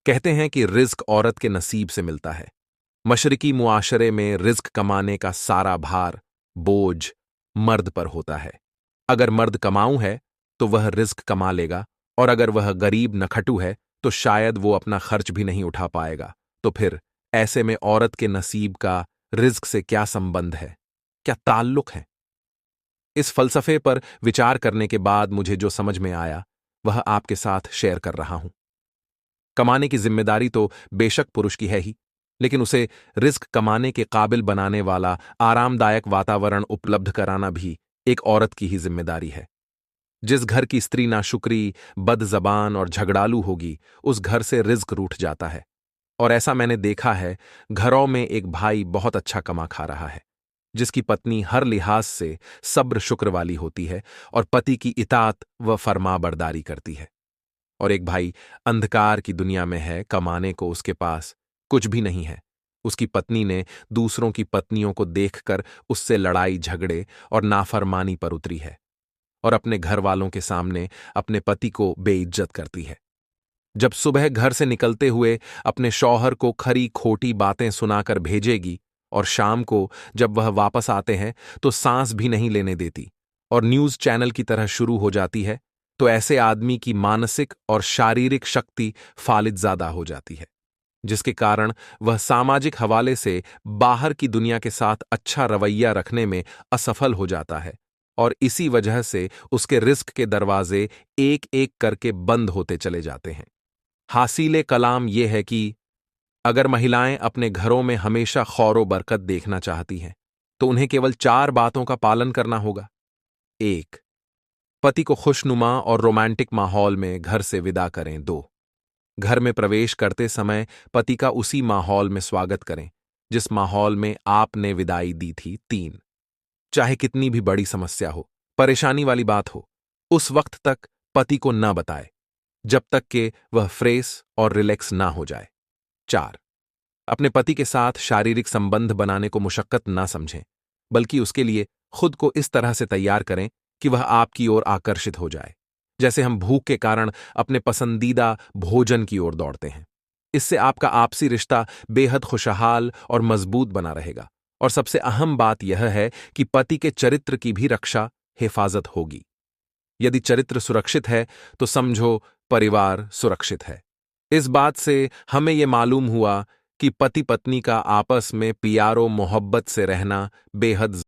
कहते हैं कि रिज़्क औरत के नसीब से मिलता है। मशरिकी मुआशरे में रिज़्क कमाने का सारा भार, बोझ मर्द पर होता है। अगर मर्द कमाऊं है तो वह रिज़्क कमा लेगा, और अगर वह गरीब नखटू है तो शायद वो अपना खर्च भी नहीं उठा पाएगा। तो फिर ऐसे में औरत के नसीब का रिज़्क से क्या संबंध है, क्या ताल्लुक है? इस फलसफे पर विचार करने के बाद मुझे जो समझ में आया वह आपके साथ शेयर कर रहा हूं। कमाने की जिम्मेदारी तो बेशक पुरुष की है ही, लेकिन उसे रिस्क कमाने के काबिल बनाने वाला आरामदायक वातावरण उपलब्ध कराना भी एक औरत की ही जिम्मेदारी है। जिस घर की स्त्री नाशुक्री, बदजबान और झगड़ालू होगी, उस घर से रिज्क रूठ जाता है। और ऐसा मैंने देखा है, घरों में एक भाई बहुत अच्छा कमा खा रहा है, जिसकी पत्नी हर लिहाज से सब्र शुक्र वाली होती है और पति की इताअत व फरमाबरदारी करती है। और एक भाई अंधकार की दुनिया में है, कमाने को उसके पास कुछ भी नहीं है। उसकी पत्नी ने दूसरों की पत्नियों को देखकर उससे लड़ाई झगड़े और नाफरमानी पर उतरी है, और अपने घर वालों के सामने अपने पति को बेइज्जत करती है। जब सुबह घर से निकलते हुए अपने शौहर को खरी खोटी बातें सुनाकर भेजेगी, और शाम को जब वह वापस आते हैं तो सांस भी नहीं लेने देती और न्यूज चैनल की तरह शुरू हो जाती है, तो ऐसे आदमी की मानसिक और शारीरिक शक्ति फालिद ज्यादा हो जाती है, जिसके कारण वह सामाजिक हवाले से बाहर की दुनिया के साथ अच्छा रवैया रखने में असफल हो जाता है। और इसी वजह से उसके रिस्क के दरवाजे एक एक करके बंद होते चले जाते हैं। हासिले कलाम यह है कि अगर महिलाएं अपने घरों में हमेशा खौरो बरकत देखना चाहती हैं, तो उन्हें केवल 4 बातों का पालन करना होगा। 1. पति को खुशनुमा और रोमांटिक माहौल में घर से विदा करें। 2. घर में प्रवेश करते समय पति का उसी माहौल में स्वागत करें जिस माहौल में आपने विदाई दी थी। 3. चाहे कितनी भी बड़ी समस्या हो, परेशानी वाली बात हो, उस वक्त तक पति को न बताए जब तक कि वह फ्रेश और रिलैक्स ना हो जाए। 4. अपने पति के साथ शारीरिक संबंध बनाने को मुशक्कत ना समझें, बल्कि उसके लिए खुद को इस तरह से तैयार करें कि वह आपकी ओर आकर्षित हो जाए, जैसे हम भूख के कारण अपने पसंदीदा भोजन की ओर दौड़ते हैं। इससे आपका आपसी रिश्ता बेहद खुशहाल और मजबूत बना रहेगा। और सबसे अहम बात यह है कि पति के चरित्र की भी रक्षा, हिफाजत होगी। यदि चरित्र सुरक्षित है तो समझो परिवार सुरक्षित है। इस बात से हमें यह मालूम हुआ कि पति पत्नी का आपस में प्यारो मोहब्बत से रहना बेहद